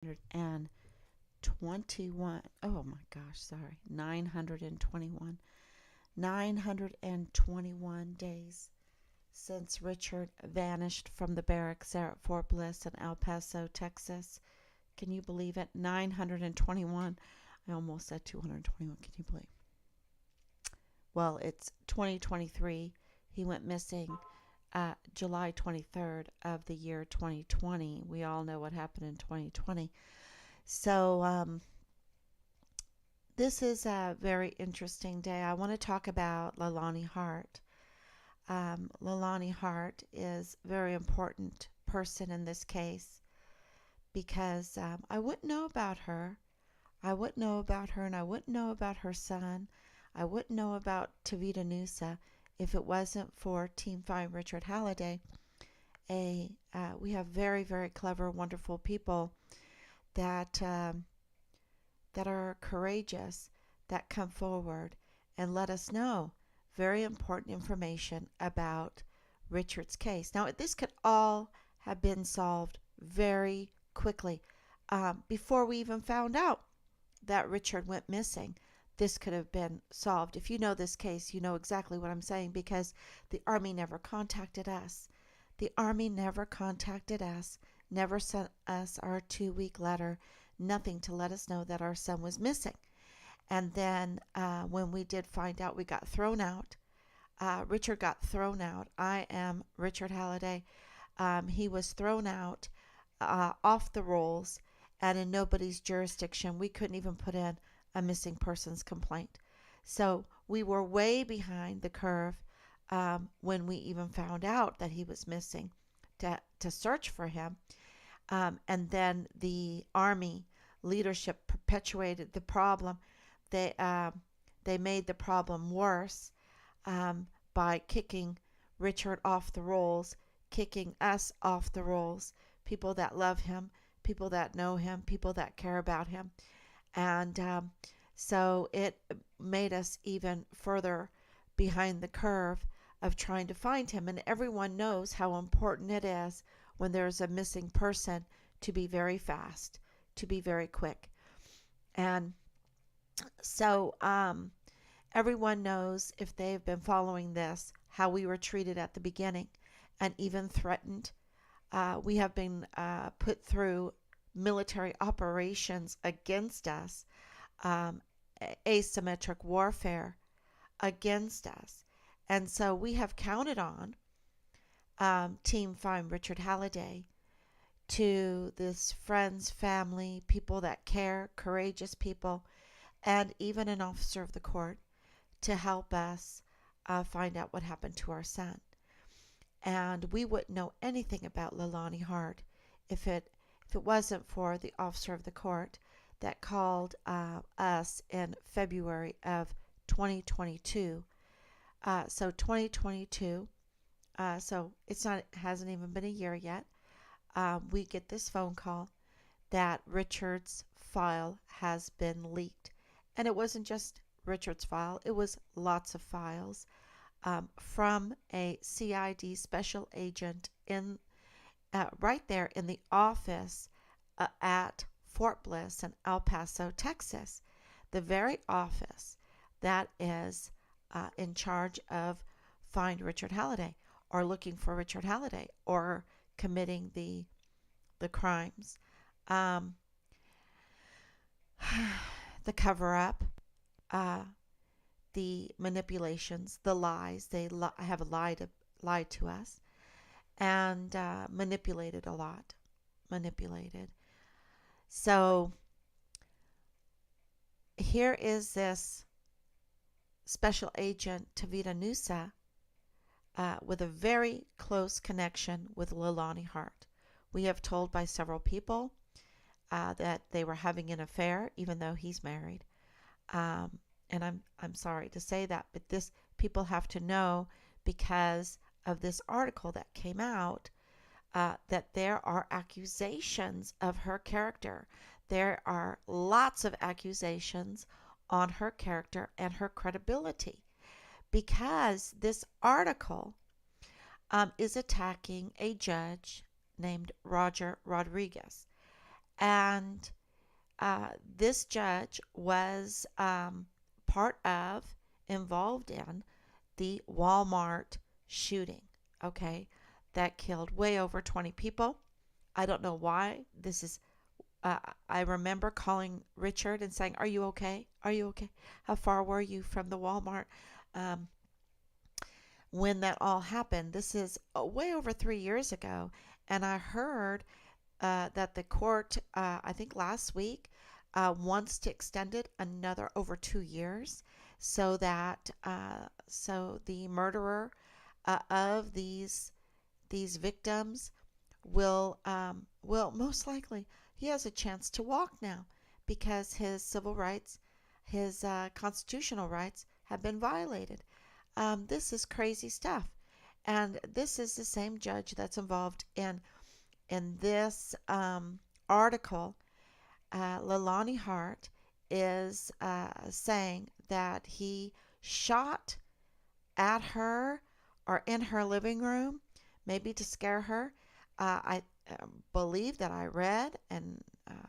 921. Oh my gosh, sorry. 921 days since Richard vanished from the barracks there at Fort Bliss in El Paso, Texas. Can you believe it? 921. I almost said 221. Can you believe? Well, it's 2023. He went missing July 23rd of the year 2020. We all know what happened in 2020. So, this is a very interesting day. I want to talk about Leilani Hart. Leilani Hart is a very important person in this case because I wouldn't know about her. I wouldn't know about her, and I wouldn't know about her son. I wouldn't know about Tavita Nusa if it wasn't for Team Find Richard Halliday. We have very, very clever, wonderful people that that are courageous, that come forward and let us know very important information about Richard's case. Now, this could all have been solved very quickly before we even found out that Richard went missing. This could have been solved. If you know this case, you know exactly what I'm saying because the Army never contacted us. The Army never contacted us, never sent us our 2-week letter, nothing to let us know that our son was missing. And then when we did find out, we got thrown out. Richard got thrown out. I am Richard Halliday. He was thrown out off the rolls and in nobody's jurisdiction. We couldn't even put in a missing persons complaint. So we were way behind the curve when we even found out that he was missing to search for him. And then the Army leadership perpetuated the problem. They made the problem worse by kicking Richard off the rolls, kicking us off the rolls, people that love him, people that know him, people that care about him. And so it made us even further behind the curve of trying to find him. And everyone knows how important it is when there's a missing person to be very fast, to be very quick. And so everyone knows, if they've been following this, how we were treated at the beginning and even threatened. We have been put through military operations against us, asymmetric warfare against us. And so we have counted on Team Find Richard Halliday to this friends, family, people that care, courageous people, and even an officer of the court to help us find out what happened to our son. And we wouldn't know anything about Leilani Hart if it wasn't for the officer of the court that called us in February of 2022. So 2022. So it hasn't even been a year yet. We get this phone call that Richard's file has been leaked. And it wasn't just Richard's file, it was lots of files from a CID special agent in right there in the office at Fort Bliss in El Paso, Texas. The very office that is in charge of Find Richard Halliday, or looking for Richard Halliday, or committing the crimes, the cover-up, the manipulations, the lies. They have lied to us and manipulated a lot. Manipulated. So here is this special agent, Tavita Nusa, with a very close connection with Leilani Hart. We have told by several people that they were having an affair, even though he's married. And I'm sorry to say that, but this people have to know, because of this article that came out, that there are accusations of her character. There are lots of accusations on her character and her credibility, because this article is attacking a judge named Roger Rodriguez. And this judge was part of, involved in the Walmart shooting, okay, that killed way over 20 people. I don't know why. I remember calling Richard and saying, "Are you okay? Are you okay? How far were you from the Walmart um, when that all happened?" This is way over 3 years ago. And I heard that the court, I think last week, wants to extend it another over 2 years, so that so the murderer of these victims will most likely, he has a chance to walk now, because his civil rights, his constitutional rights have been violated. This is crazy stuff, and this is the same judge that's involved in this article. Leilani Hart is saying that he shot at her or in her living room, maybe to scare her. I believe that I read, and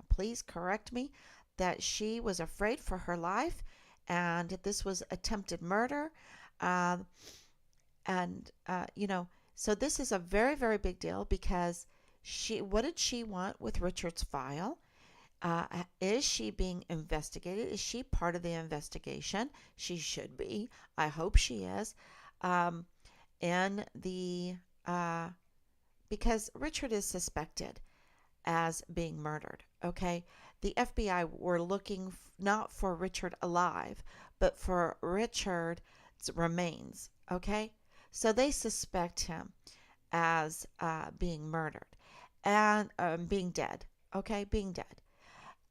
please correct me, that she was afraid for her life, and this was attempted murder. Um, and so this is a very, very big deal, because what did she want with Richard's file? Is she being investigated? Is she part of the investigation? She should be. I hope she is. Um, in the Because Richard is suspected as being murdered. Okay, the FBI were looking not for Richard alive, but for Richard's remains. Okay, so they suspect him as being murdered and being dead. Okay, being dead.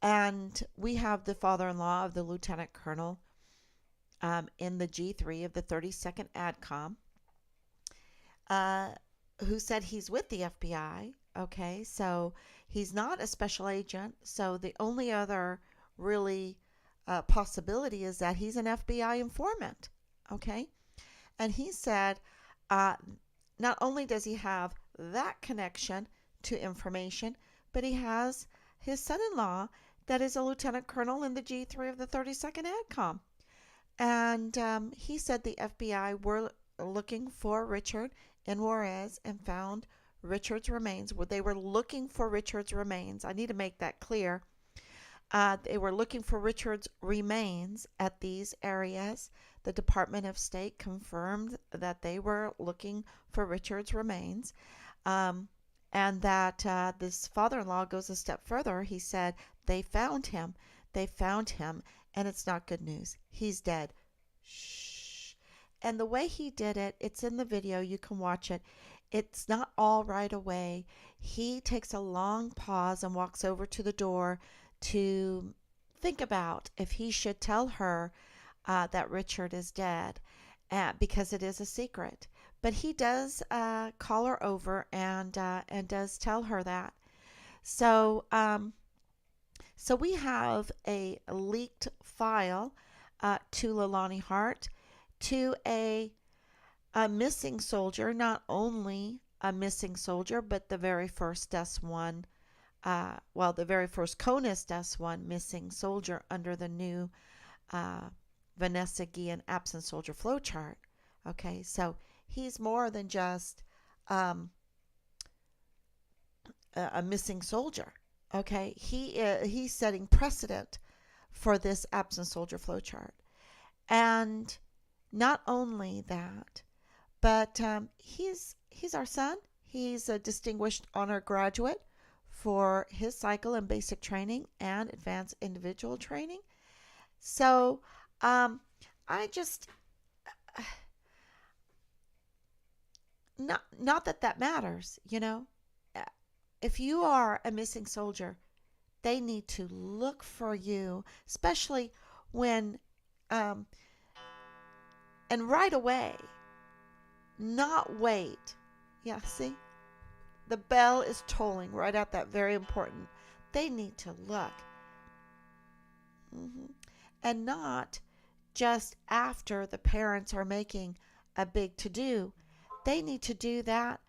And we have the father-in-law of the lieutenant colonel in the G3 of the 32nd ADCOM, uh, who said he's with the FBI. Okay, so he's not a special agent. So the only other really possibility is that he's an FBI informant. Okay, and he said uh, not only does he have that connection to information, but he has his son-in-law that is a lieutenant colonel in the G3 of the 32nd ADCOM. And he said the FBI were looking for Richard in Juarez and found Richard's remains. They were looking for Richard's remains. I need to make that clear. They were looking for Richard's remains at these areas. The Department of State confirmed that they were looking for Richard's remains. And that this father-in-law goes a step further. He said they found him. They found him, and it's not good news. He's dead. Shh. And the way he did it, it's in the video. You can watch it. It's not all right away. He takes a long pause and walks over to the door to think about if he should tell her that Richard is dead, because it is a secret. But he does call her over and does tell her that. So so we have a leaked file to Leilani Hart, to a missing soldier, not only a missing soldier, but the very first S1, the very first CONUS S1 missing soldier under the new Vanessa Guillen absent soldier flowchart. Okay, so he's more than just a missing soldier. Okay, he's setting precedent for this absent soldier flowchart. And not only that, but he's our son. He's a distinguished honor graduate for his cycle in basic training and advanced individual training. So I just not that matters, If you are a missing soldier, they need to look for you, especially when and right away, not wait. Yeah, see? The bell is tolling right at that very important. They need to look. And not just after the parents are making a big to-do. They need to do that,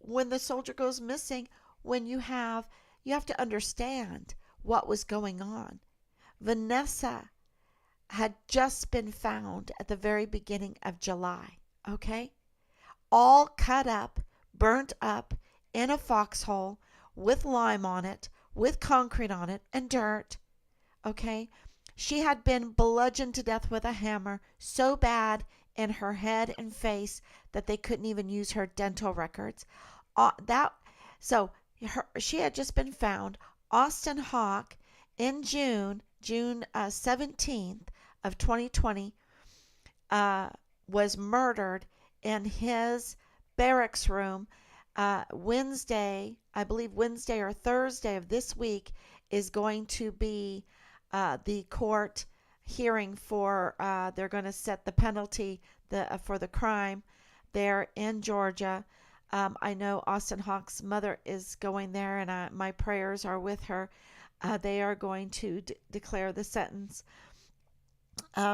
when the soldier goes missing, when you have to understand what was going on. Vanessa had just been found at the very beginning of July, okay? All cut up, burnt up in a foxhole with lime on it, with concrete on it, and dirt, okay? She had been bludgeoned to death with a hammer so bad in her head and face that they couldn't even use her dental records. That so she had just been found. Austin Hawk in June 17th of 2020, was murdered in his barracks room. Wednesday, I believe Wednesday or Thursday of this week is going to be the court hearing for, they're going to set the penalty for the crime there in Georgia. I know Austin Hawk's mother is going there, and my prayers are with her. They are going to declare the sentence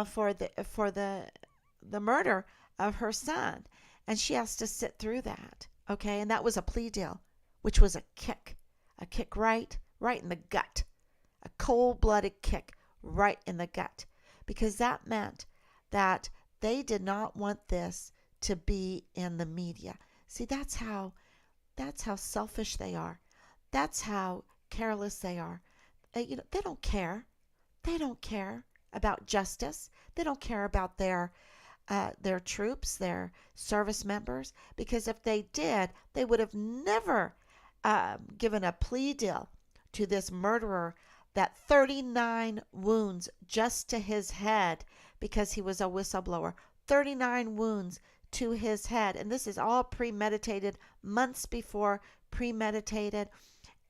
for the murder of her son, and she has to sit through that. Okay, and that was a plea deal, which was a kick right in the gut, a cold-blooded kick right in the gut, because that meant that they did not want this to be in the media. See, that's how selfish they are. That's how careless they are. They don't care. They don't care about justice. They don't care about their troops, their service members, because if they did, they would have never given a plea deal to this murderer that 39 wounds just to his head because he was a whistleblower. 39 wounds to his head. And this is all premeditated, months before premeditated.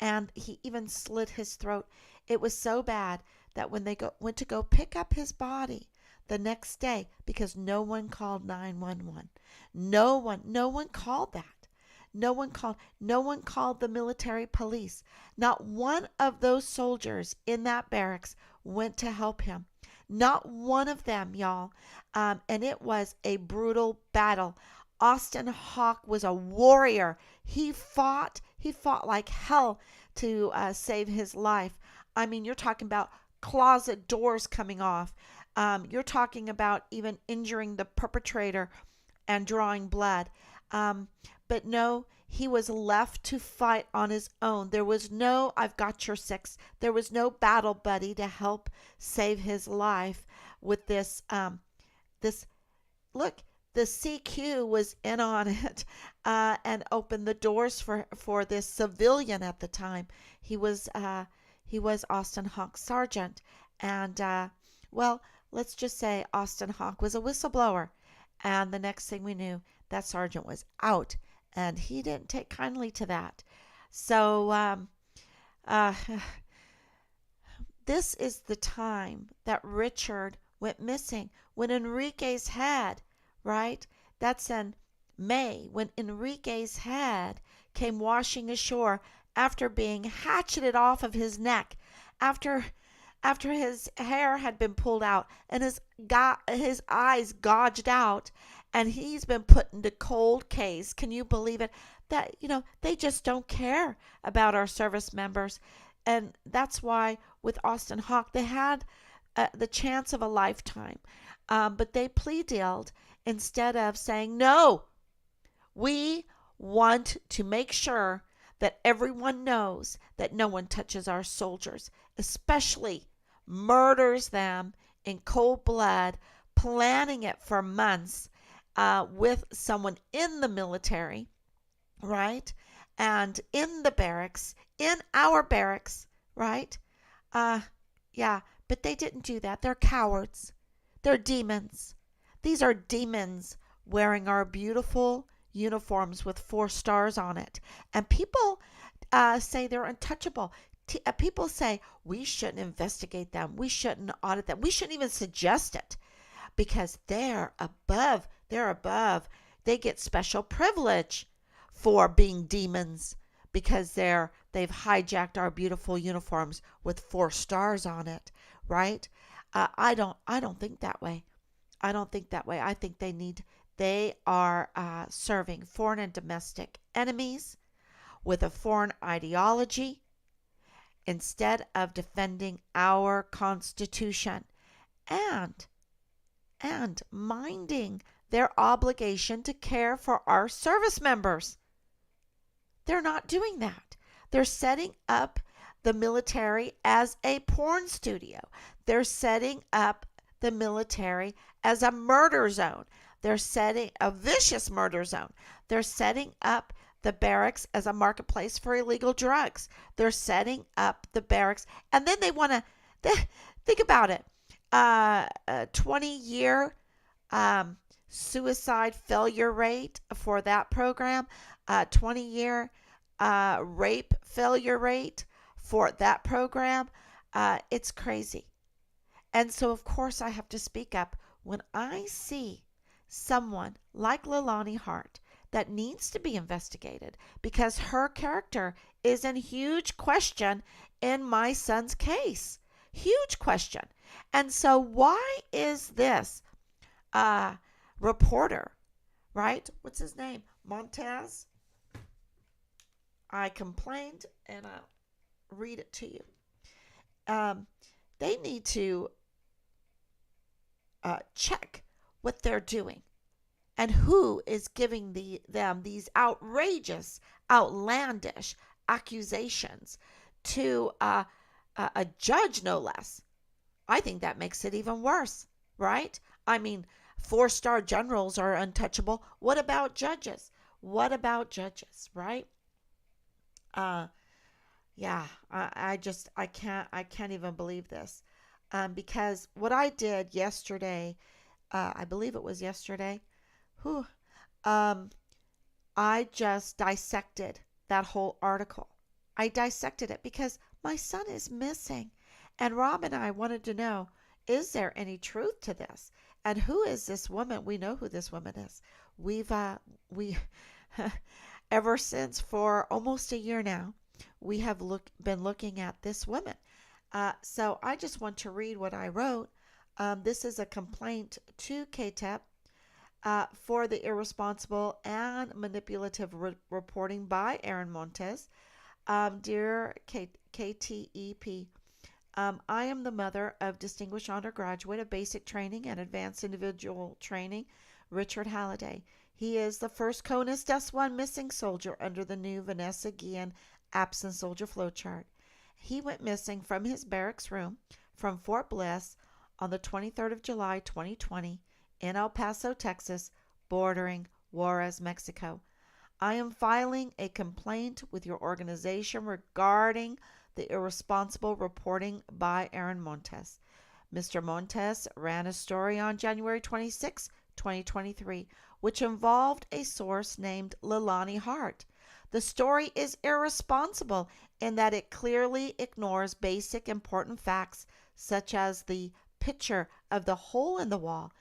And he even slit his throat. It was so bad that when they went to go pick up his body the next day, because no one called 911. No one called that. No one called the military police. Not one of those soldiers in that barracks went to help him. Not one of them, y'all. And it was a brutal battle. Austin Hawk was a warrior. He fought like hell to save his life. I mean, you're talking about closet doors coming off. You're talking about even injuring the perpetrator and drawing blood. But no, he was left to fight on his own. There was no, I've got your six. There was no battle buddy to help save his life with this. Look, the CQ was in on it and opened the doors for this civilian at the time. He was Austin Hawk's sergeant. And, well, let's just say Austin Hawk was a whistleblower. And the next thing we knew, that sergeant was out. And he didn't take kindly to that. So this is the time that Richard went missing. When Enrique's head, right? That's in May, when Enrique's head came washing ashore after being hatcheted off of his neck, after his hair had been pulled out and his eyes gouged out, and he's been put into cold case. Can you believe it? That, they just don't care about our service members. And that's why with Austin Hawk, they had the chance of a lifetime. But they plea dealed instead of saying, no, we want to make sure that everyone knows that no one touches our soldiers, especially murders them in cold blood, planning it for months with someone in the military, right? And in the barracks, in our barracks, right? Yeah, but they didn't do that. They're cowards. They're demons. These are demons wearing our beautiful uniforms with 4 stars on it. And people say they're untouchable. People say we shouldn't investigate them. We shouldn't audit them. We shouldn't even suggest it because they're above. They get special privilege for being demons because they've hijacked our beautiful uniforms with 4 stars on it, right? I don't think that way. I don't think that way. I think they are serving foreign and domestic enemies with a foreign ideology instead of defending our Constitution and minding their obligation to care for our service members. They're not doing that. They're setting up the military as a porn studio. They're setting up the military as a murder zone. They're setting a vicious murder zone. They're setting up the barracks as a marketplace for illegal drugs. They're setting up the barracks. And then they want to think about it. 20-year suicide failure rate for that program, 20-year rape failure rate for that program. It's crazy. And so, of course, I have to speak up when I see someone like Leilani Hart that needs to be investigated because her character is in huge question in my son's case. Huge question. And so why is this reporter, right? What's his name? Montez? I complained and I'll read it to you. They need to check what they're doing and who is giving them these outrageous, outlandish accusations to a judge, no less. I think that makes it even worse, right? I mean, 4-star generals are untouchable. What about judges? What about judges, right? Yeah, I can't even believe this. Because what I did yesterday, I believe it was yesterday, I just dissected that whole article. I dissected it because my son is missing. And Rob and I wanted to know, is there any truth to this? And who is this woman? We know who this woman is. We ever since for almost a year now, we have been looking at this woman. So I just want to read what I wrote. This is a complaint to KTEP for the irresponsible and manipulative reporting by Aaron Montes. Dear KTEP, I am the mother of Distinguished Undergraduate of Basic Training and Advanced Individual Training, Richard Halliday. He is the first CONUS S1 missing soldier under the new Vanessa Guillen absent soldier flowchart. He went missing from his barracks room from Fort Bliss on the 23rd of July, 2020, in El Paso, Texas, bordering Juarez, Mexico. I am filing a complaint with your organization regarding the irresponsible reporting by Aaron Montes. Mr. Montes ran a story on January 26, 2023, which involved a source named Leilani Hart. The story is irresponsible in that it clearly ignores basic important facts such as the picture of the hole in the wall.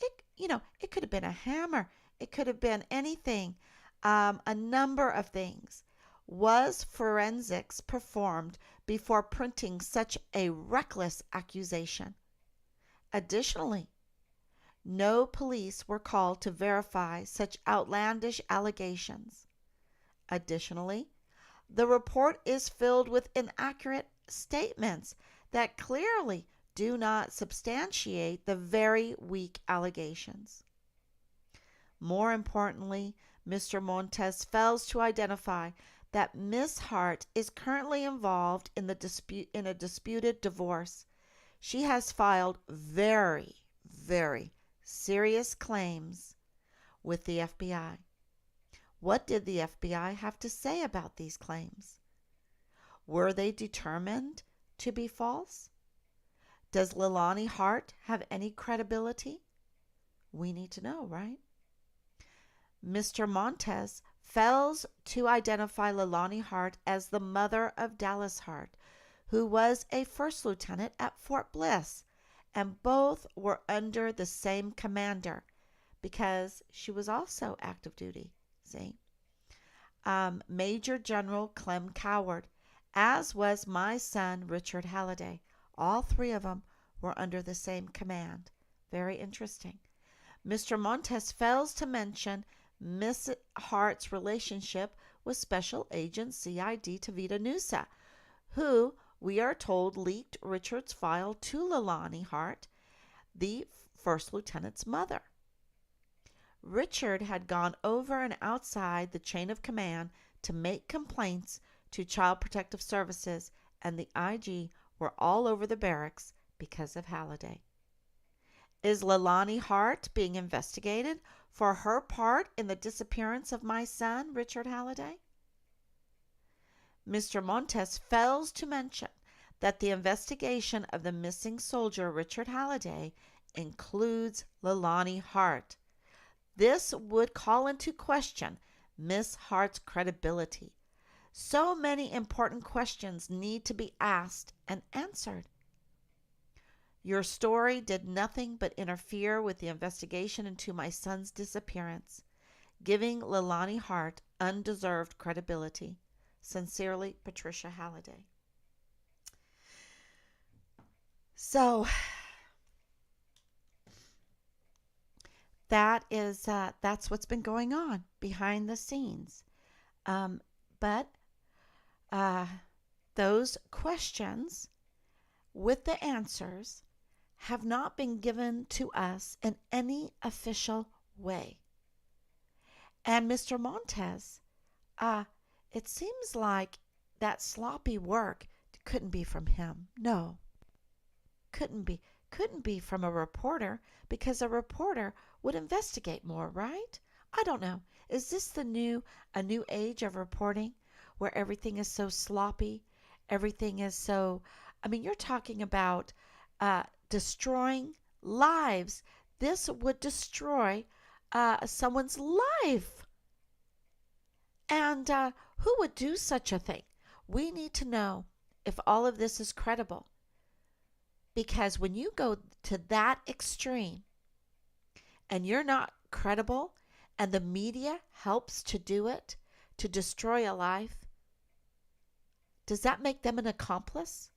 It could have been a hammer. It could have been anything, a number of things. Was forensics performed before printing such a reckless accusation? Additionally, no police were called to verify such outlandish allegations. Additionally, the report is filled with inaccurate statements that clearly do not substantiate the very weak allegations. More importantly, Mr. Montes fails to identify that Miss Hart is currently involved in a disputed divorce. She has filed very, very serious claims with the FBI. What did the FBI have to say about these claims? Were they determined to be false? Does Leilani Hart have any credibility? We need to know, right? Mr. Montes fails to identify Leilani Hart as the mother of Dallas Hart, who was a first lieutenant at Fort Bliss, and both were under the same commander because she was also active duty. See? Major General Clem Coward, as was my son Richard Halliday. All three of them were under the same command. Very interesting. Mr. Montes fails to mention Miss Hart's relationship was Special Agent CID Tavita Nusa, who, we are told, leaked Richard's file to Leilani Hart, the first lieutenant's mother. Richard had gone over and outside the chain of command to make complaints to Child Protective Services, and the IG were all over the barracks because of Halliday. Is Leilani Hart being investigated for her part in the disappearance of my son, Richard Halliday? Mr. Montes fails to mention that the investigation of the missing soldier, Richard Halliday, includes Leilani Hart. This would call into question Miss Hart's credibility. So many important questions need to be asked and answered. Your story did nothing but interfere with the investigation into my son's disappearance, giving Leilani Hart undeserved credibility. Sincerely, Patricia Halliday. So that's what's been going on behind the scenes. But those questions with the answers have not been given to us in any official way. And Mr. Montes, it seems like that sloppy work couldn't be from him. No, couldn't be. Couldn't be from a reporter, because a reporter would investigate more, right? I don't know. Is this a new age of reporting where everything is so sloppy? Everything is so, you're talking about destroying lives. This would destroy someone's life. And who would do such a thing? We need to know if all of this is credible. Because when you go to that extreme and you're not credible and the media helps to do it, to destroy a life, does that make them an accomplice?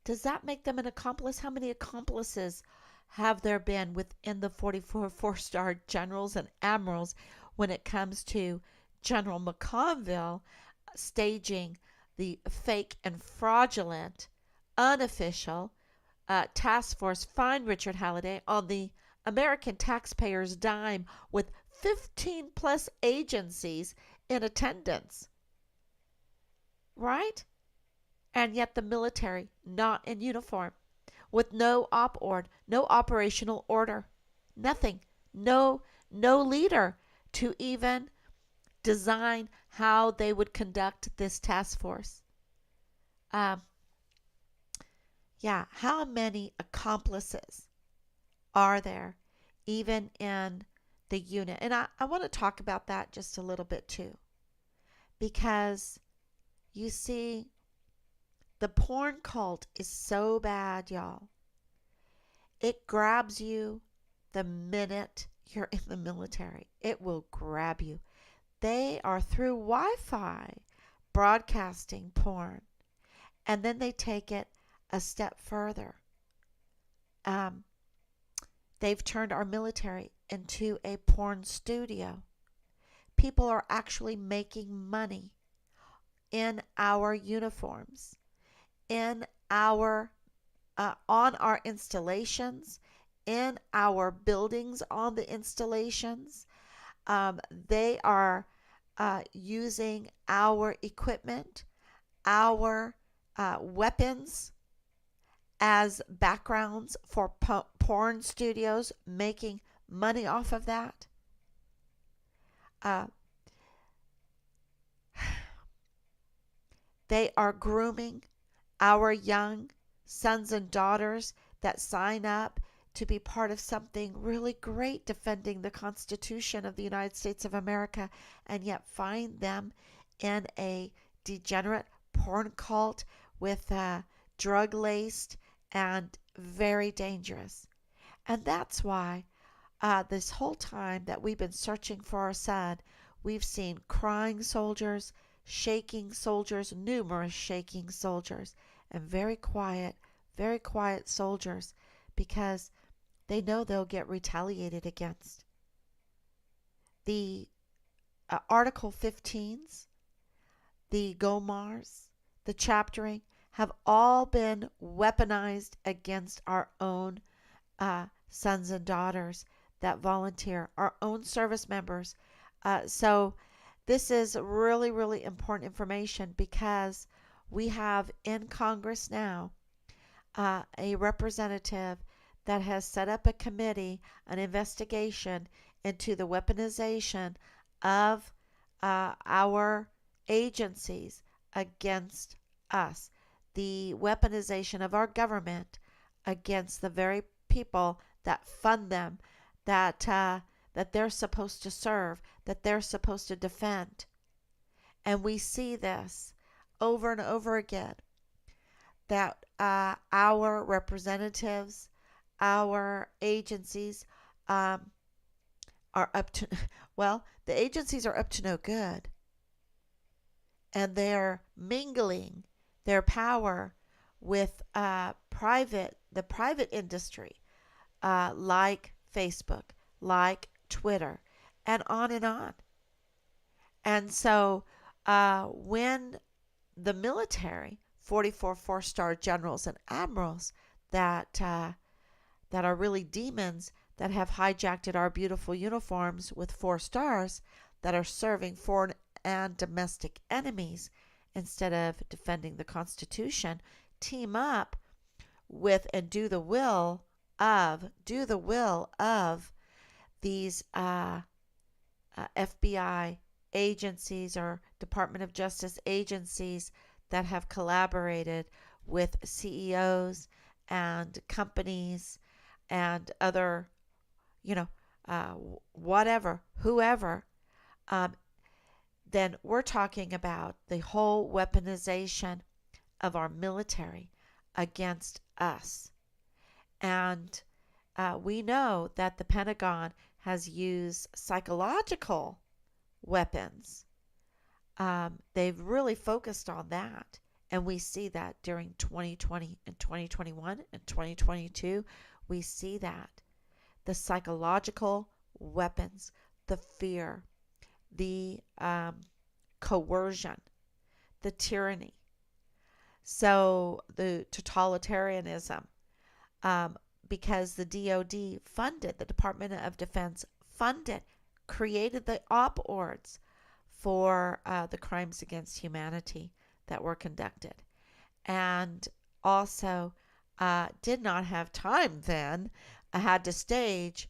Does that make them an accomplice? How many accomplices have there been within the 44 four-star generals and admirals when it comes to General McConville staging the fake and fraudulent unofficial task force Find Richard Halliday on the American taxpayers' dime, with 15 plus agencies in attendance? Right? And yet the military not in uniform, with no no operational order, nothing, no leader to even design how they would conduct this task force. How many accomplices are there even in the unit? And I want to talk about that just a little bit too. Because you see, the porn cult is so bad, y'all. It grabs you the minute you're in the military. It will grab you. They are through Wi-Fi broadcasting porn. And then they take it a step further. They've turned our military into a porn studio. People are actually making money in our uniforms, in our on our installations, in our buildings on the installations. They are using our equipment, our weapons as backgrounds for porn studios, making money off of that. They are grooming our young sons and daughters that sign up to be part of something really great, defending the Constitution of the United States of America, and yet find them in a degenerate porn cult with drug-laced and very dangerous. And that's why this whole time that we've been searching for our son, we've seen crying soldiers, shaking soldiers, numerous shaking soldiers, and very quiet soldiers, because they know they'll get retaliated against. The Article 15s, the GOMARs, the chaptering, have all been weaponized against our own sons and daughters that volunteer, our own service members. So this is really, really important information because we have in Congress now a representative that has set up a committee, an investigation into the weaponization of our agencies against us, the weaponization of our government against the very people that fund them, that they're supposed to serve, that they're supposed to defend. And we see this over and over again, that our representatives, our agencies are up to, well, the agencies are up to no good. And they're mingling their power with the private industry, like Facebook, like Twitter, and on and on. And so when the military, 44 four-star generals and admirals that are really demons, that have hijacked our beautiful uniforms with 4 stars, that are serving foreign and domestic enemies instead of defending the Constitution, team up with and do the will of these FBI agencies or Department of Justice agencies that have collaborated with CEOs and companies and other, whatever, whoever, then we're talking about the whole weaponization of our military against us. And we know that the Pentagon has used psychological weapons. They've really focused on that. And we see that during 2020 and 2021 and 2022. We see that. The psychological weapons, the fear, the coercion, the tyranny. So the totalitarianism, because the DOD funded, the Department of Defense funded, created the op-ords for the crimes against humanity that were conducted. And also did not have time then, had to stage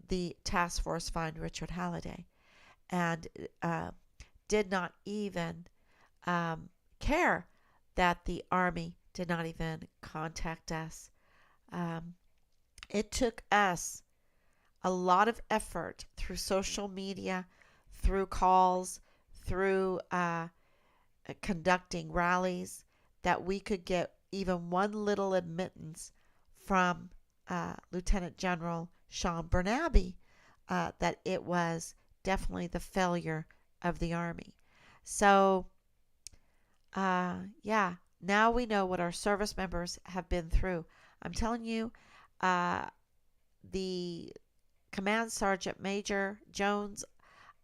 the task force Find Richard Halliday, and did not even care that the Army did not even contact us. It took us a lot of effort through social media, through calls, through conducting rallies, that we could get even one little admittance from Lieutenant General Sean Bernabe that it was definitely the failure of the Army. So, now we know what our service members have been through. I'm telling you, the Command Sergeant Major Jones,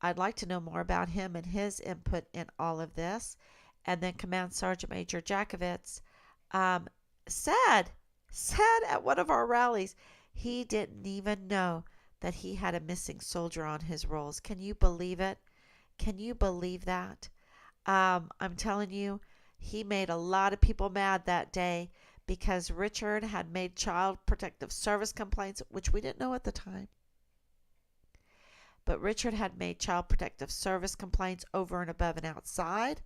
I'd like to know more about him and his input in all of this. And then Command Sergeant Major Jakovitz said at one of our rallies, he didn't even know that he had a missing soldier on his rolls. Can you believe it? Can you believe that? I'm telling you, he made a lot of people mad that day because Richard had made Child Protective Service complaints, which we didn't know at the time. But Richard had made Child Protective Service complaints over and above and outside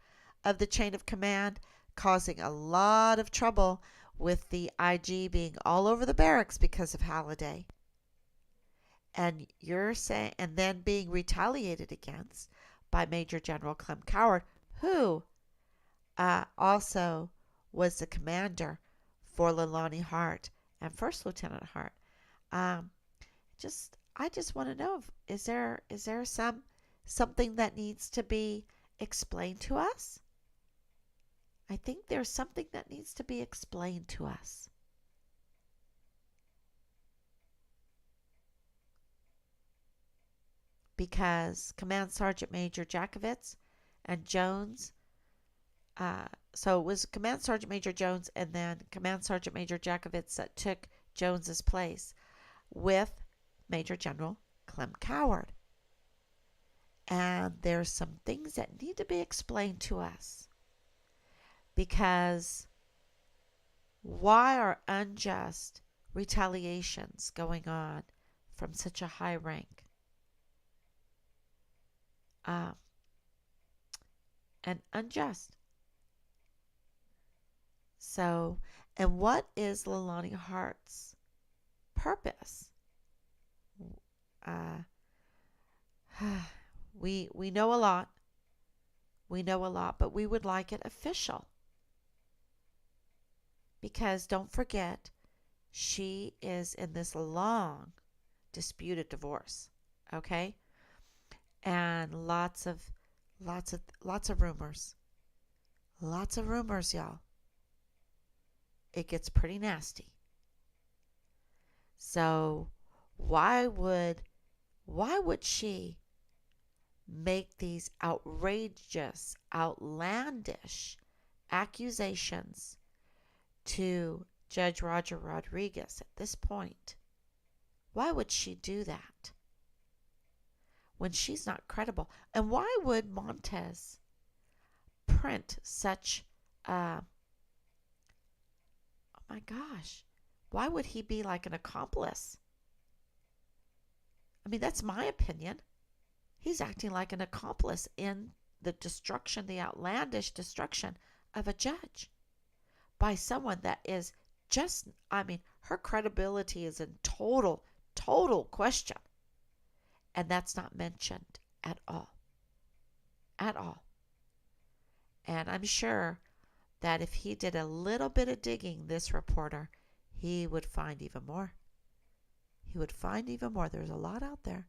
of the chain of command, causing a lot of trouble with the IG being all over the barracks because of Halliday. And you're saying, and then being retaliated against by Major General Clem Coward, who also was the commander for Leilani Hart and First Lieutenant Hart. I just want to know, is there something that needs to be explained to us? I think there's something that needs to be explained to us. because Command Sergeant Major Jakovitz and Jones, so it was Command Sergeant Major Jones and then Command Sergeant Major Jakovitz that took Jones's place with Major General Clem Coward. And there's some things that need to be explained to us, because why are unjust retaliations going on from such a high rank? And unjust. So, and what is Leilani Hart's purpose? We know a lot. We know a lot, but we would like it official. Because don't forget, she is in this long disputed divorce. Okay? And lots of rumors. Lots of rumors, y'all. It gets pretty nasty. So why would she make these outrageous, outlandish accusations to Judge Roger Rodriguez at this point? Why would she do that when she's not credible? And why would Montez print such oh my gosh, why would he be like an accomplice? I mean, that's my opinion. He's acting like an accomplice in the destruction, the outlandish destruction of a judge by someone that is just, I mean, her credibility is in total question. And that's not mentioned at all. At all. And I'm sure that if he did a little bit of digging, this reporter, he would find even more. He would find even more. There's a lot out there.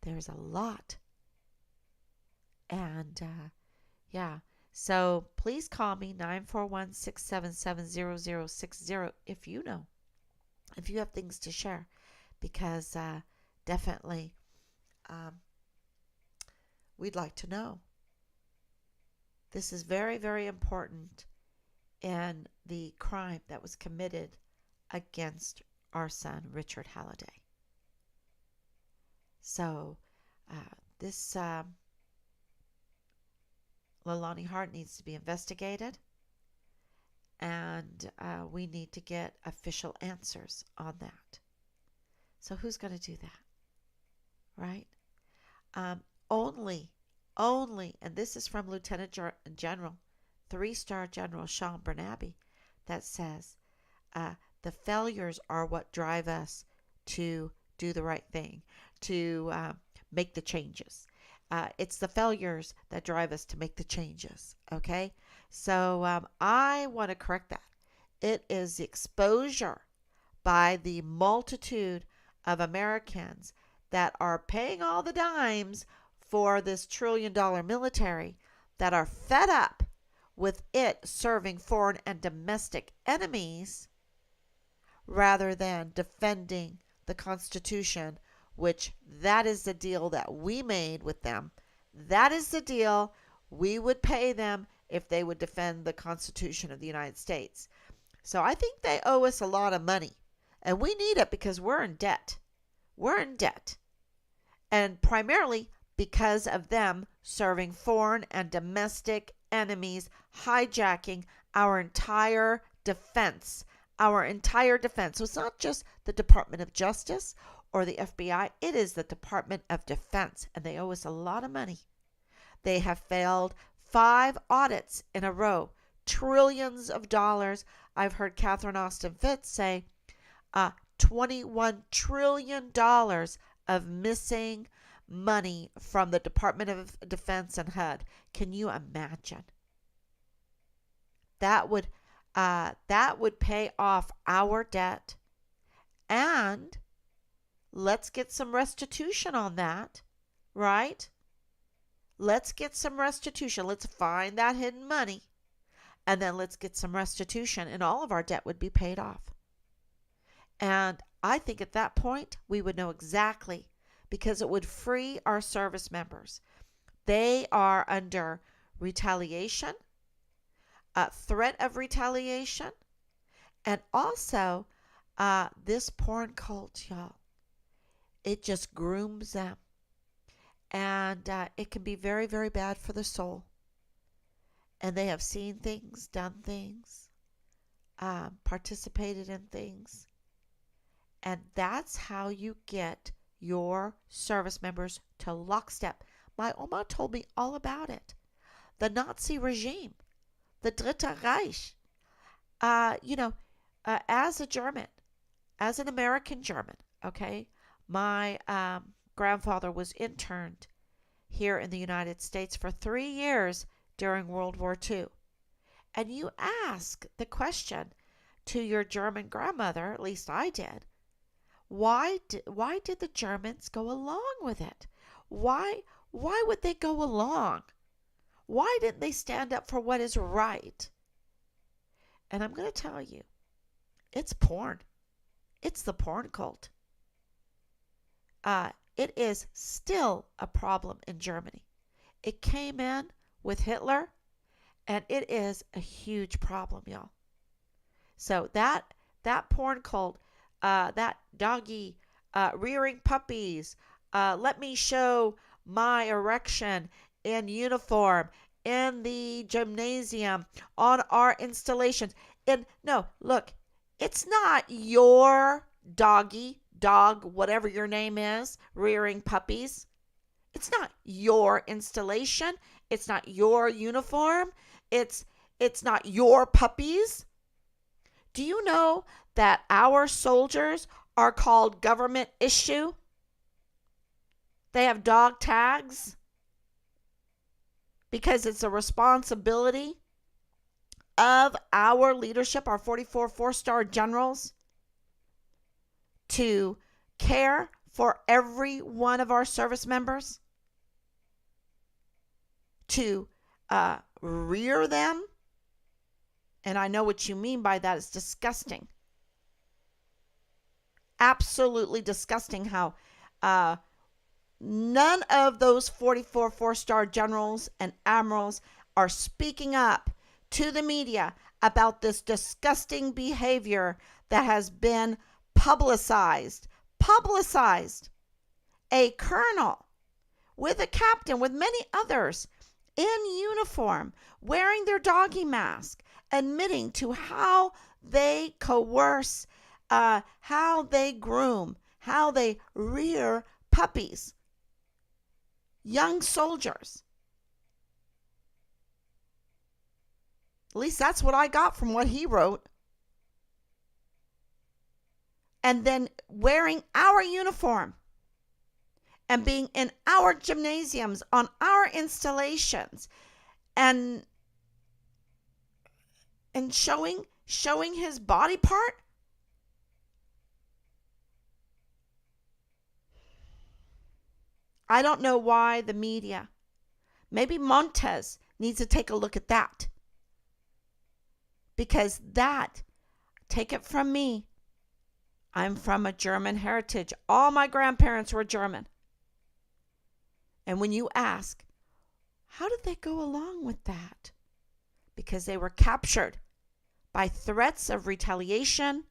There's a lot. And, yeah. So please call me, 941-677-0060, if you know. If you have things to share. Because definitely we'd like to know. This is very, very important in the crime that was committed against our son, Richard Halliday. So this Leilani Hart needs to be investigated, and we need to get official answers on that. So who's going to do that? Right? Only, and this is from Lieutenant General, 3-star General Sean Bernabe, that says, the failures are what drive us to do the right thing, to make the changes. It's the failures that drive us to make the changes. Okay? So I want to correct that. It is the exposure by the multitude of Americans that are paying all the dimes for this $1 trillion military, that are fed up with it serving foreign and domestic enemies rather than defending the Constitution, which that is the deal that we made with them. That is the deal. We would pay them if they would defend the Constitution of the United States. So I think they owe us a lot of money, and we need it because we're in debt. We're in debt. And primarily because of them serving foreign and domestic enemies, hijacking our entire defense. Our entire defense. So it's not just the Department of Justice or the FBI. It is the Department of Defense. And they owe us a lot of money. They have failed 5 audits in a row. Trillions of dollars. I've heard Catherine Austin Fitts say $21 trillion of missing money from the Department of Defense and HUD. Can you imagine? That would pay off our debt, and let's get some restitution on that, right? Let's get some restitution. Let's find that hidden money, and then let's get some restitution, and all of our debt would be paid off. And I think at that point, we would know exactly, because it would free our service members. They are under retaliation, a threat of retaliation, and also this porn cult, y'all. It just grooms them, and it can be very, very bad for the soul. And they have seen things, done things, participated in things, and that's how you get your service members to lockstep. My Oma told me all about it. The Nazi regime, the Dritte Reich. As a German, as an American German, okay, my grandfather was interned here in the United States for 3 years during World War II. And you ask the question to your German grandmother, at least I did, why did the Germans go along with it? Why would they go along? Why didn't they stand up for what is right? And I'm going to tell you, it's porn. It's the porn cult. It is still a problem in Germany. It came in with Hitler, and it is a huge problem, y'all. So that porn cult, that doggy rearing puppies, let me show my erection in uniform in the gymnasium on our installations. And no, look, it's not your dog, whatever your name is, rearing puppies. It's not your installation. It's not your uniform. It's not your puppies. Do you know that our soldiers are called government issue? They have dog tags because it's a responsibility of our leadership, our 44 four-star generals, to care for every one of our service members, to rear them. And I know what you mean by that. It's disgusting. Absolutely disgusting how none of those 44 four-star generals and admirals are speaking up to the media about this disgusting behavior that has been publicized. A colonel with a captain with many others in uniform, wearing their doggy mask, admitting to how they coerce, how they groom, how they rear puppies, young soldiers. At least that's what I got from what he wrote. And then wearing our uniform and being in our gymnasiums, on our installations, and showing his body part. I don't know why the media, maybe Montez needs to take a look at that. Because that, take it from me, I'm from a German heritage. All my grandparents were German. And when you ask, how did they go along with that? Because they were captured by threats of retaliation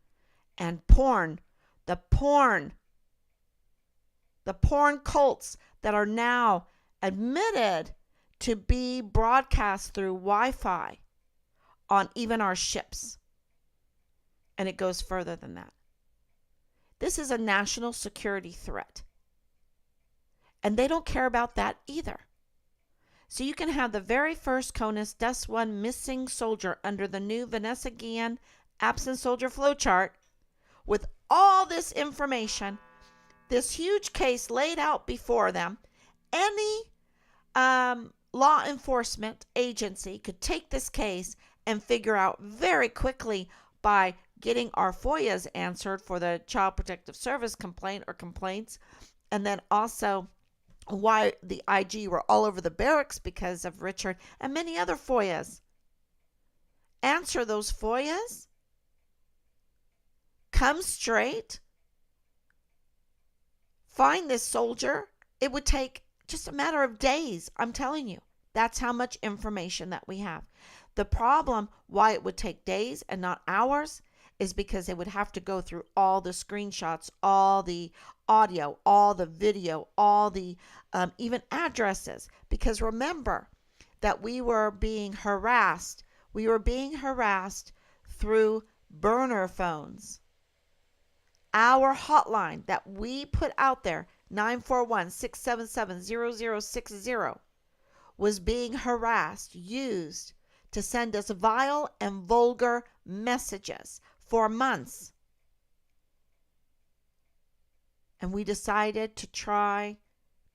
and porn. The porn cults that are now admitted to be broadcast through Wi-Fi on even our ships. And it goes further than that. This is a national security threat. And they don't care about that either. So you can have the very first CONUS DES 1 missing soldier under the new Vanessa Guillen absent soldier flowchart with all this information, this huge case laid out before them. Any law enforcement agency could take this case and figure out very quickly by getting our FOIAs answered for the Child Protective Service complaint or complaints, and then also why the IG were all over the barracks because of Richard and many other FOIAs. Answer those FOIAs. Come straight. find this soldier, it would take just a matter of days. I'm telling you, that's how much information that we have. The problem why it would take days and not hours is because they would have to go through all the screenshots, all the audio, all the video, all the even addresses. Because remember that we were being harassed. We were being harassed through burner phones. Our hotline that we put out there, 941-677-0060, was being harassed, used to send us vile and vulgar messages for months. And we decided to try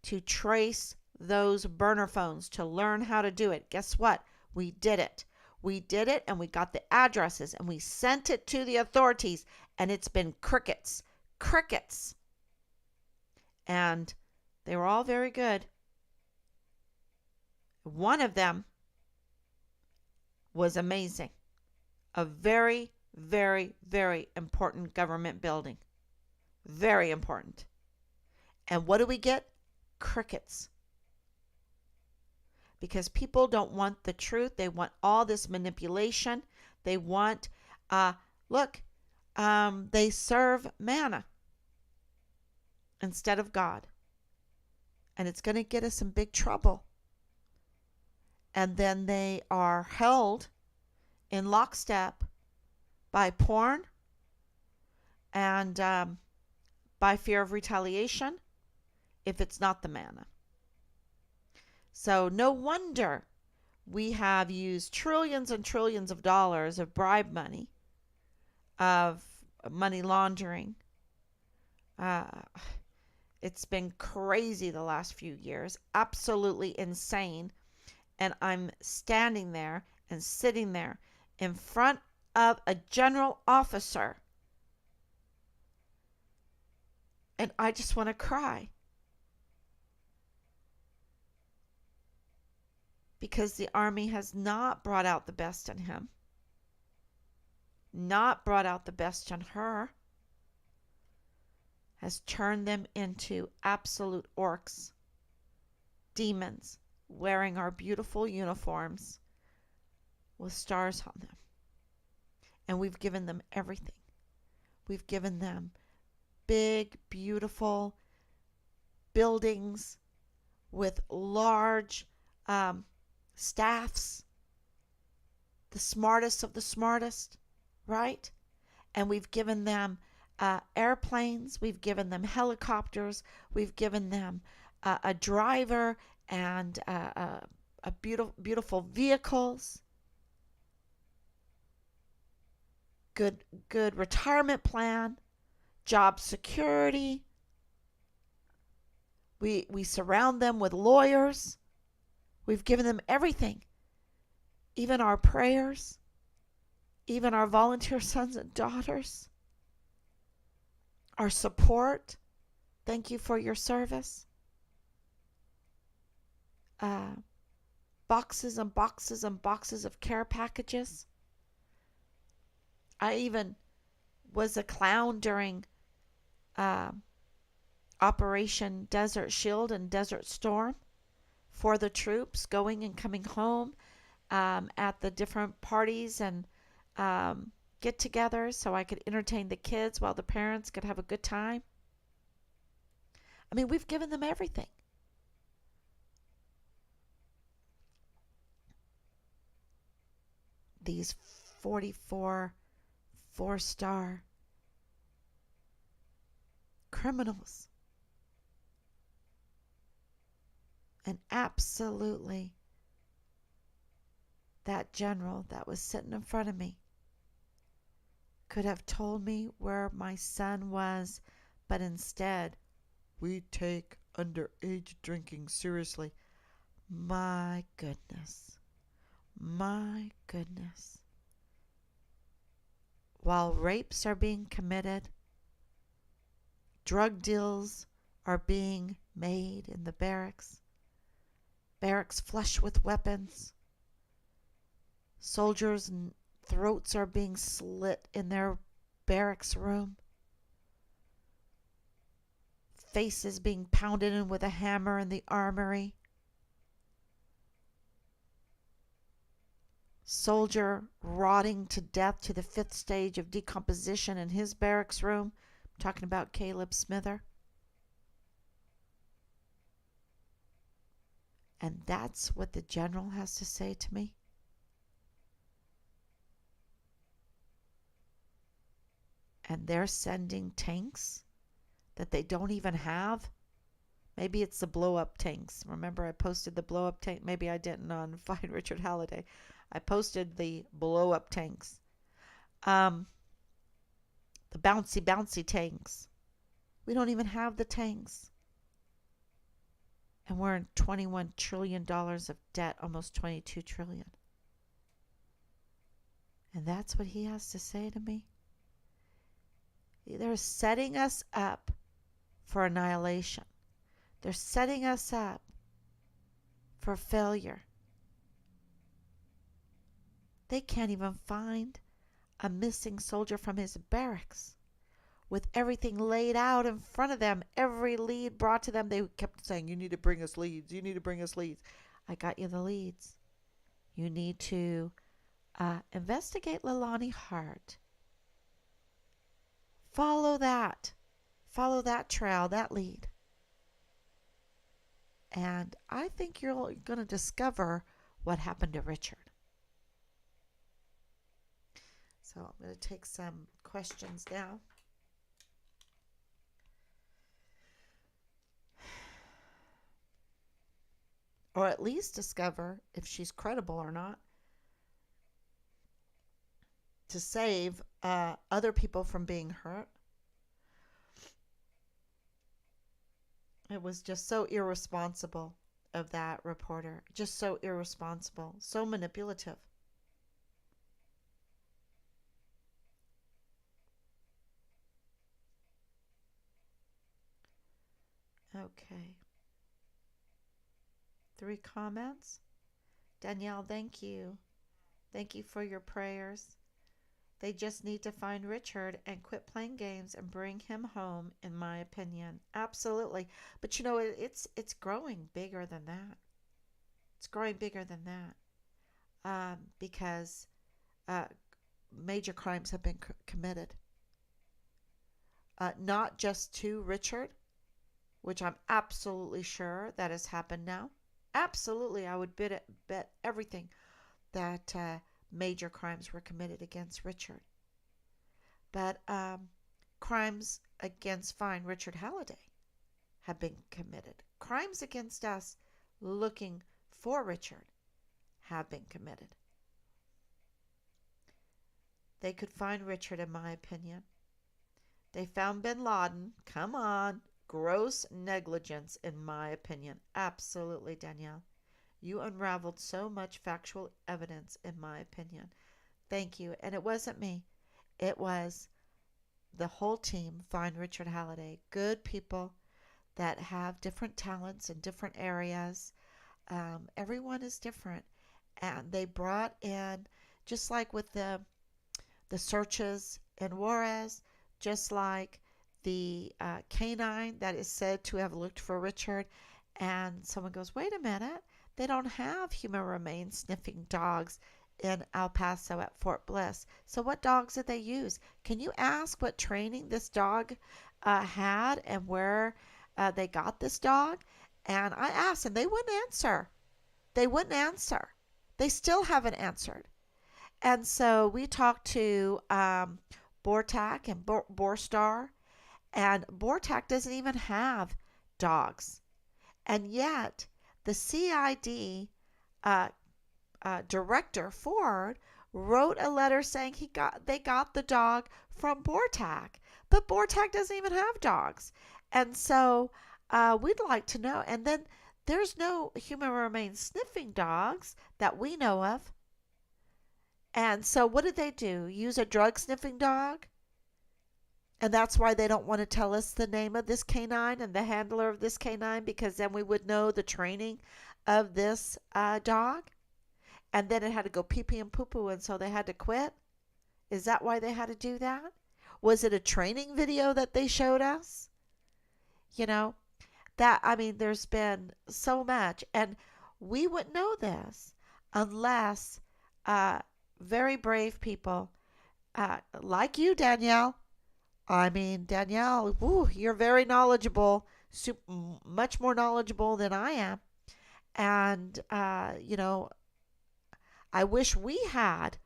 to trace those burner phones to learn how to do it. Guess what? We did it. We did it, and we got the addresses, and we sent it to the authorities, and it's been crickets. Crickets. And they were all very good. One of them was amazing. A very, very, very important government building. Very important. And what do we get? Crickets. Because people don't want the truth. They want all this manipulation. They want, they serve manna instead of God. And it's going to get us in big trouble. And then they are held in lockstep by porn and by fear of retaliation if it's not the manna. So no wonder we have used trillions and trillions of dollars of bribe money, of money laundering. It's been crazy the last few years, absolutely insane. And I'm standing there and sitting there in front of a general officer, and I just want to cry. Because the Army has not brought out the best in him, not brought out the best in her, has turned them into absolute orcs, demons, wearing our beautiful uniforms with stars on them. And we've given them everything. We've given them big, beautiful buildings with large staffs, the smartest of the smartest, right? And we've given them airplanes, we've given them helicopters, we've given them a driver and a beautiful vehicles, good retirement plan, job security. We surround them with lawyers. We've given them everything, even our prayers, even our volunteer sons and daughters, our support. Thank you for your service. Boxes and boxes and boxes of care packages. I even was a clown during Operation Desert Shield and Desert Storm for the troops going and coming home at the different parties and get-togethers so I could entertain the kids while the parents could have a good time. I mean, we've given them everything. These 44 four-star criminals. And absolutely, that general that was sitting in front of me could have told me where my son was, but instead, we take underage drinking seriously. My goodness. My goodness. While rapes are being committed, drug deals are being made in the barracks flush with weapons, soldiers' throats are being slit in their barracks room, faces being pounded in with a hammer in the armory. Soldier rotting to death to the 5th stage of decomposition in his barracks room. I'm talking about Caleb Smither. And that's what the general has to say to me. And they're sending tanks that they don't even have. Maybe it's the blow-up tanks. Remember I posted the blow-up tank? Maybe I didn't on Find Richard Halliday. I posted the blow-up tanks. The bouncy tanks. We don't even have the tanks. And we're in $21 trillion of debt, almost $22 trillion. And that's what he has to say to me. They're setting us up for annihilation. They're setting us up for failure. They can't even find a missing soldier from his barracks. With everything laid out in front of them, every lead brought to them, they kept saying, you need to bring us leads. You need to bring us leads. I got you the leads. You need to investigate Leilani Hart. Follow that. Follow that trail, that lead. And I think you're going to discover what happened to Richard. So I'm going to take some questions now. Or at least discover if she's credible or not, to save other people from being hurt. It was just so irresponsible of that reporter. Just so irresponsible. So manipulative. Okay. 3 comments. Danielle, thank you. Thank you for your prayers. They just need to find Richard and quit playing games and bring him home, in my opinion. Absolutely. But you know, it's growing bigger than that. It's growing bigger than that. Because major crimes have been committed. Not just to Richard, which I'm absolutely sure that has happened now. Absolutely, I would bet everything that major crimes were committed against Richard. But crimes against Find Richard Halliday have been committed. Crimes against us looking for Richard have been committed. They could find Richard, in my opinion. They found bin Laden. Come on. Gross negligence, in my opinion. Absolutely, Danielle. You unraveled so much factual evidence, in my opinion. Thank you. And it wasn't me. It was the whole team, Find Richard Halliday. Good people that have different talents in different areas. Everyone is different. And they brought in, just like with the searches in Juarez, just like the canine that is said to have looked for Richard, and someone goes, wait a minute, they don't have human remains sniffing dogs in El Paso at Fort Bliss. So what dogs did they use? Can you ask what training this dog had and where they got this dog? And I asked, and they wouldn't answer. They wouldn't answer. They still haven't answered. And so we talked to Bortak and Borstar, and Bortak doesn't even have dogs. And yet, the CID director, Ford, wrote a letter saying they got the dog from Bortak. But Bortak doesn't even have dogs. And so we'd like to know. And then there's no human remains sniffing dogs that we know of. And so what did they do? Use a drug sniffing dog? And that's why they don't want to tell us the name of this canine and the handler of this canine, because then we would know the training of this dog. And then it had to go pee-pee and poo-poo, and so they had to quit. Is that why they had to do that? Was it a training video that they showed us? You know, that, I mean, there's been so much. And we wouldn't know this unless uh, very brave people like you, Danielle. I mean, Danielle, woo, you're very knowledgeable, much more knowledgeable than I am. And, I wish we had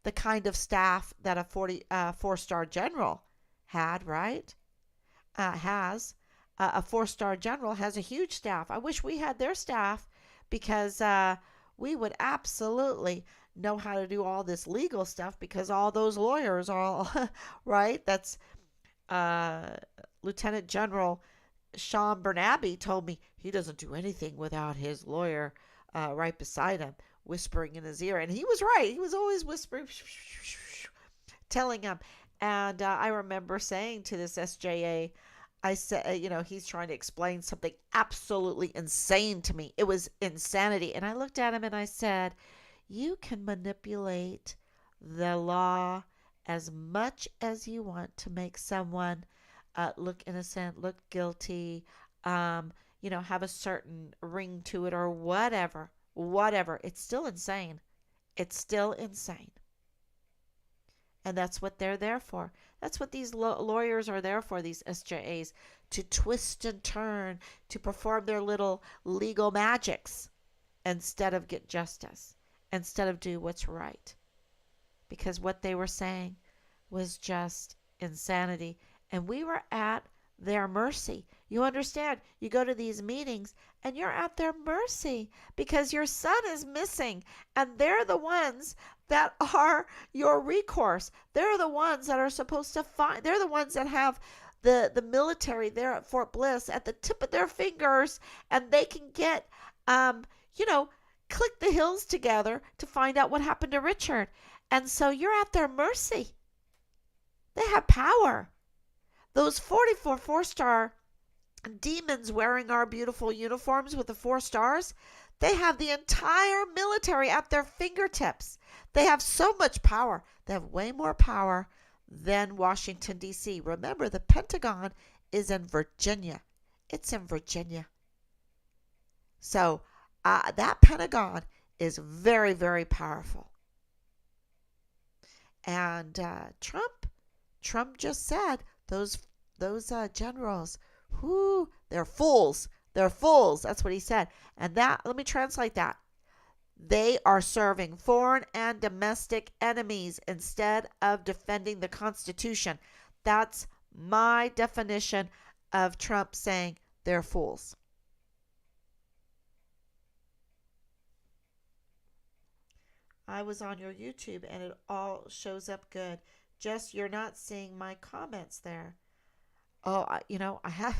the kind of staff that a 4-star general had, right? Has. A 4-star general has a huge staff. I wish we had their staff because we would absolutely know how to do all this legal stuff because all those lawyers are all, right? That's uh, Lieutenant General Sean Bernabe told me he doesn't do anything without his lawyer right beside him, whispering in his ear. And he was right. He was always whispering, telling him. And I remember saying to this SJA, I said, he's trying to explain something absolutely insane to me. It was insanity. And I looked at him and I said, you can manipulate the law as much as you want to make someone look innocent, look guilty, have a certain ring to it or whatever. Whatever. It's still insane. It's still insane. And that's what they're there for. That's what these lawyers are there for, these SJAs, to twist and turn, to perform their little legal magics instead of get justice, instead of do what's right. Because what they were saying was just insanity. And we were at their mercy. You understand? You go to these meetings and you're at their mercy because your son is missing. And they're the ones that are your recourse. They're the ones that are supposed to find. They're the ones that have the military there at Fort Bliss at the tip of their fingers. And they can get, click the hills together to find out what happened to Richard. And so you're at their mercy. They have power. Those 44 4-star demons wearing our beautiful uniforms with the 4 stars, they have the entire military at their fingertips. They have so much power. They have way more power than Washington, D.C. Remember, the Pentagon is in Virginia. It's in Virginia. So that Pentagon is very, very powerful. And Trump just said those generals, whoo, they're fools. They're fools. That's what he said. And that, let me translate that. They are serving foreign and domestic enemies instead of defending the Constitution. That's my definition of Trump saying they're fools. I was on your YouTube and it all shows up good. Just you're not seeing my comments there. Oh, I have.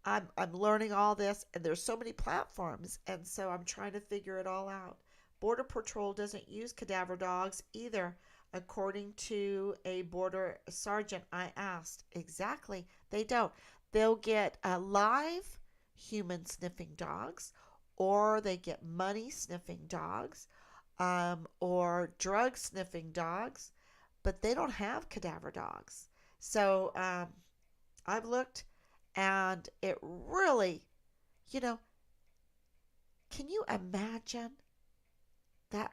I'm learning all this, and there's so many platforms, and so I'm trying to figure it all out. Border Patrol doesn't use cadaver dogs either, according to a border sergeant I asked. Exactly, they don't. They'll get live human sniffing dogs, or they get money sniffing dogs, or drug sniffing dogs, but they don't have cadaver dogs. So I've looked, and it really, can you imagine that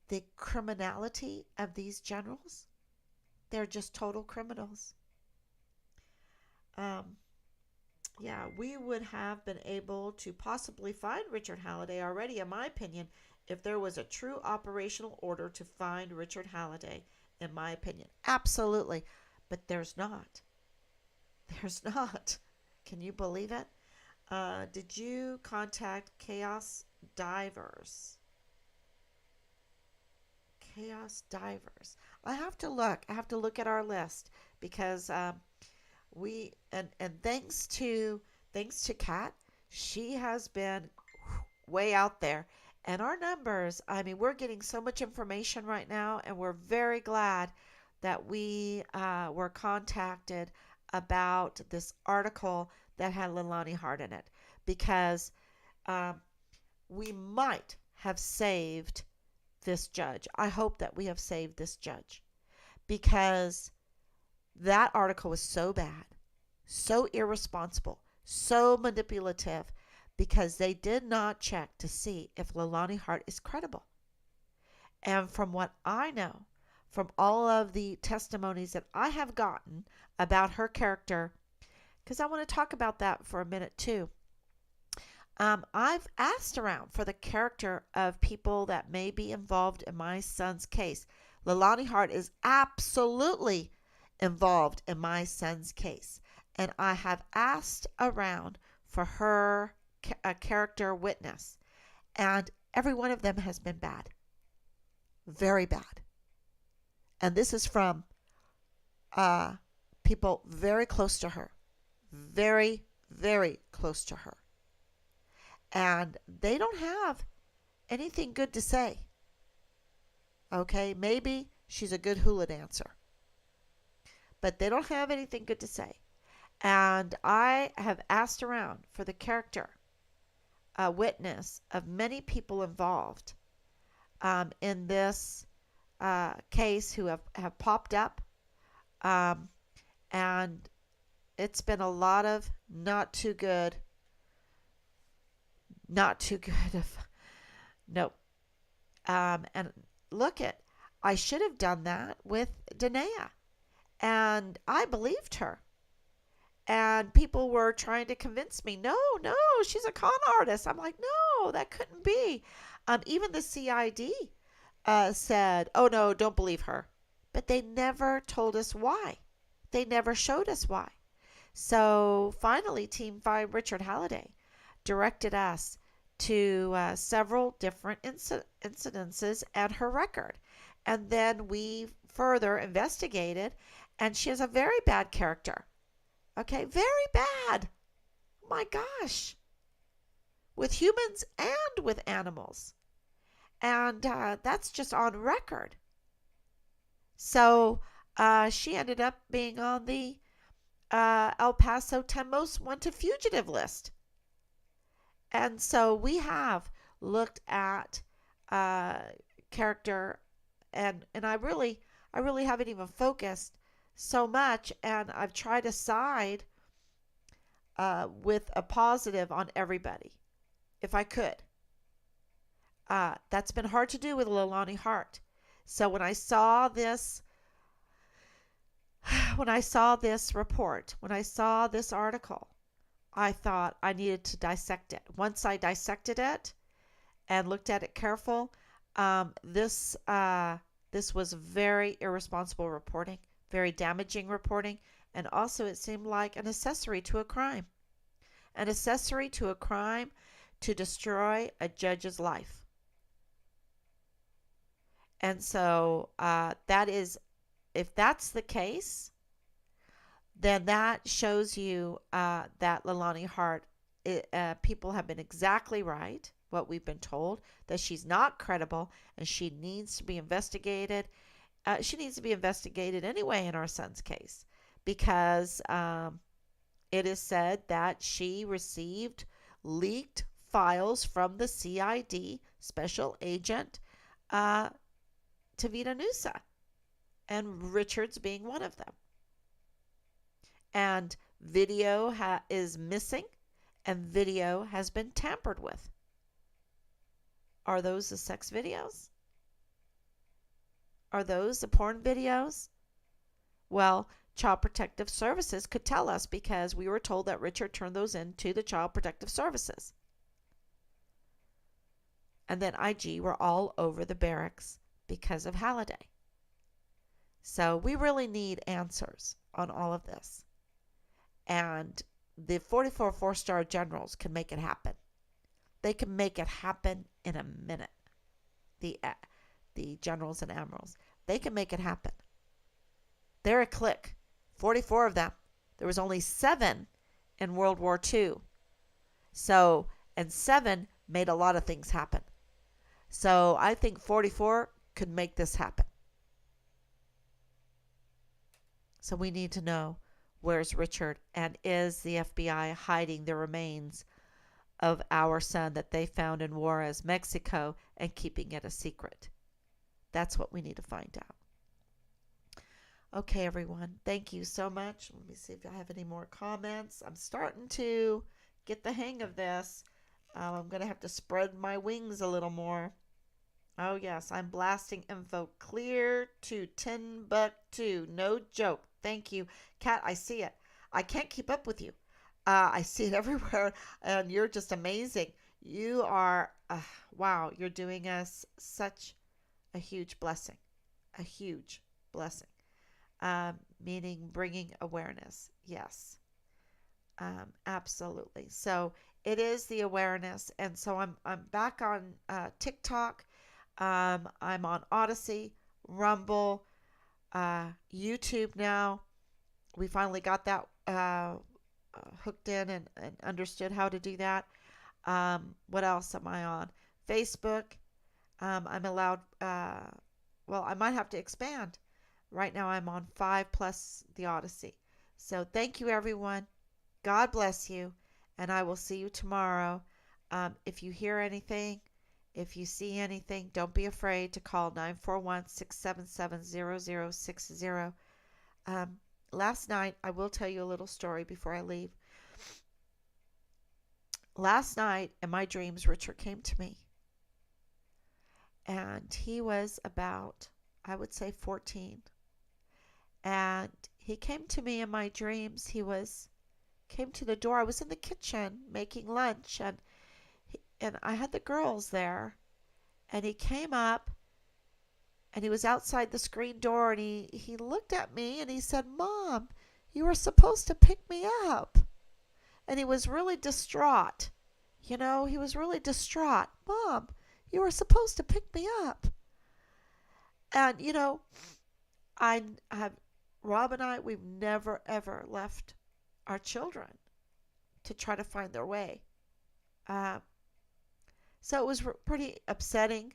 the criminality of these generals? They're just total criminals. Um, yeah, we would have been able to possibly find Richard Halliday already, in my opinion, if there was a true operational order to find Richard Halliday, in my opinion. Absolutely. But there's not. There's not. Can you believe it? Did you contact Chaos Divers? Chaos Divers. I have to look. I have to look at our list because we and thanks to Kat, she has been way out there. And our numbers, I mean, we're getting so much information right now, and we're very glad that we were contacted about this article that had Leilani Hart in it, because we might have saved this judge. I hope that we have saved this judge, because that article was so bad, so irresponsible, so manipulative, because they did not check to see if Leilani Hart is credible. And from what I know, from all of the testimonies that I have gotten about her character, because I want to talk about that for a minute too. I've asked around for the character of people that may be involved in my son's case. Leilani Hart is absolutely involved in my son's case. And I have asked around for her a character witness. And every one of them has been bad. Very bad. And this is from people very close to her. Very, very close to her. And they don't have anything good to say. Okay, maybe she's a good hula dancer, but they don't have anything good to say. And I have asked around for the character, a witness of many people involved in this case who have popped up. And it's been a lot of not too good. Nope. And look I should have done that with Danae. And I believed her. And people were trying to convince me, no, she's a con artist. I'm like, no, that couldn't be. Even the CID said, oh, no, don't believe her. But they never told us why. They never showed us why. So finally, Team Find Richard Halliday directed us to several different incidences and her record. And then we further investigated, and she has a very bad character. Okay, very bad. Oh my gosh. With humans and with animals. And that's just on record. So she ended up being on the El Paso 10 Most Wanted Fugitive list. And so we have looked at character, and I really haven't even focused so much, and I've tried to side with a positive on everybody, if I could. That's been hard to do with Leilani Hart. So when I saw this report, when I saw this article, I thought I needed to dissect it. Once I dissected it and looked at it careful, this was very irresponsible reporting, very damaging reporting, and also it seemed like an accessory to a crime. An accessory to a crime to destroy a judge's life. And so that is, if that's the case, then that shows you that Leilani Hart, people have been exactly right, what we've been told, that she's not credible and she needs to be investigated. She needs to be investigated anyway in our son's case, because it is said that she received leaked files from the CID special agent Tavita Nusa, and Richard's being one of them. And video is missing, and video has been tampered with. Are those the sex videos? Are those the porn videos? Well, Child Protective Services could tell us, because we were told that Richard turned those into the Child Protective Services. And then IG were all over the barracks because of Halliday. So we really need answers on all of this. And the 44 four-star generals can make it happen. They can make it happen in a minute. The generals and admirals, they can make it happen. They're a clique. 44 of them. There was only 7 in World War II. So, and 7 made a lot of things happen. So I think 44 could make this happen. So we need to know, where's Richard, and is the FBI hiding the remains of our son that they found in Juarez, Mexico, and keeping it a secret? That's what we need to find out. Okay, everyone. Thank you so much. Let me see if I have any more comments. I'm starting to get the hang of this. I'm going to have to spread my wings a little more. Oh, yes. I'm blasting info clear to Timbuktu. No joke. Thank you. Kat, I see it. I can't keep up with you. I see it everywhere, and you're just amazing. You are, wow, you're doing us such a huge blessing. A huge blessing. Meaning bringing awareness. Yes, absolutely. So it is the awareness, and so I'm back on TikTok. I'm on Odyssey, Rumble, YouTube now. We finally got that hooked in and understood how to do that. What else am I on? Facebook. I'm allowed. Well, I might have to expand. Right now, I'm on 5 plus the Odyssey. So thank you, everyone. God bless you, and I will see you tomorrow. If you hear anything, if you see anything, don't be afraid to call 941-677-0060. Last night, I will tell you a little story before I leave. Last night, in my dreams, Richard came to me. And he was about, I would say, 14. And he came to me in my dreams. Came to the door. I was in the kitchen making lunch, and I had the girls there. And he came up, and he was outside the screen door, and he looked at me, and he said, "Mom, you were supposed to pick me up." And he was really distraught. He was really distraught. "Mom, you were supposed to pick me up." And, I have, Rob and I, we've never, ever left our children to try to find their way. So it was pretty upsetting.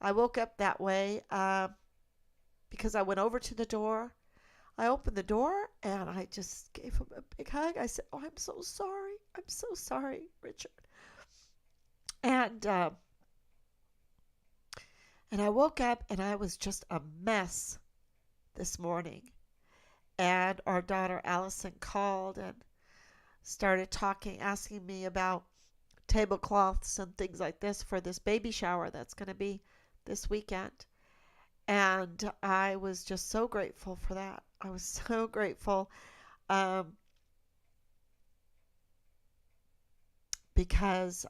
I woke up that way because I went over to the door. I opened the door and I just gave him a big hug. I said, "Oh, I'm so sorry. I'm so sorry, Richard." And I woke up and I was just a mess this morning. And our daughter Allison called and started talking, asking me about tablecloths and things like this for this baby shower that's going to be this weekend. And I was just so grateful for that. I was so grateful because,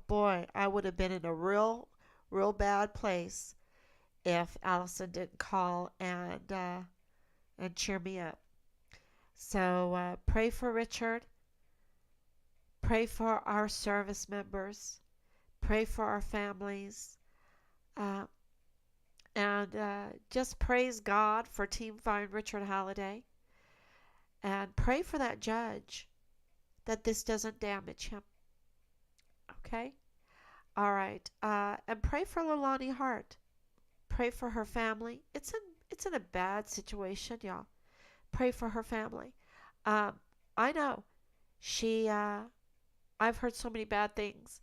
boy, I would have been in a real, real bad place if Allison didn't call and cheer me up. So pray for Richard. Pray for our service members. Pray for our families. Uh, and just praise God for Team Find Richard Halliday. And pray for that judge that this doesn't damage him. Okay? All right. And pray for Leilani Hart. Pray for her family. It's in a bad situation, y'all. Pray for her family. I know I've heard so many bad things,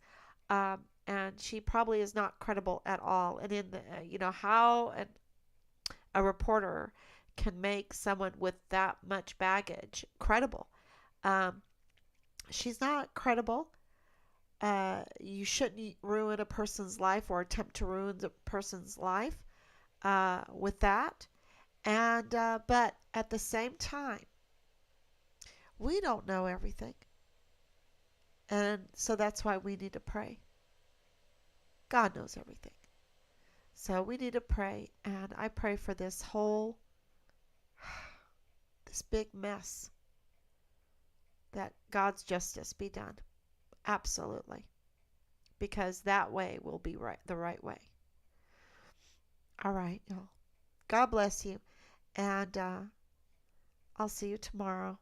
and she probably is not credible at all. And in the, how a reporter can make someone with that much baggage credible. She's not credible. You shouldn't ruin a person's life or attempt to ruin a person's life with that. And but at the same time, we don't know everything. And so that's why we need to pray. God knows everything. So we need to pray. And I pray for this big mess, that God's justice be done. Absolutely. Because that way will be the right way. All right, y'all. God bless you. And I'll see you tomorrow.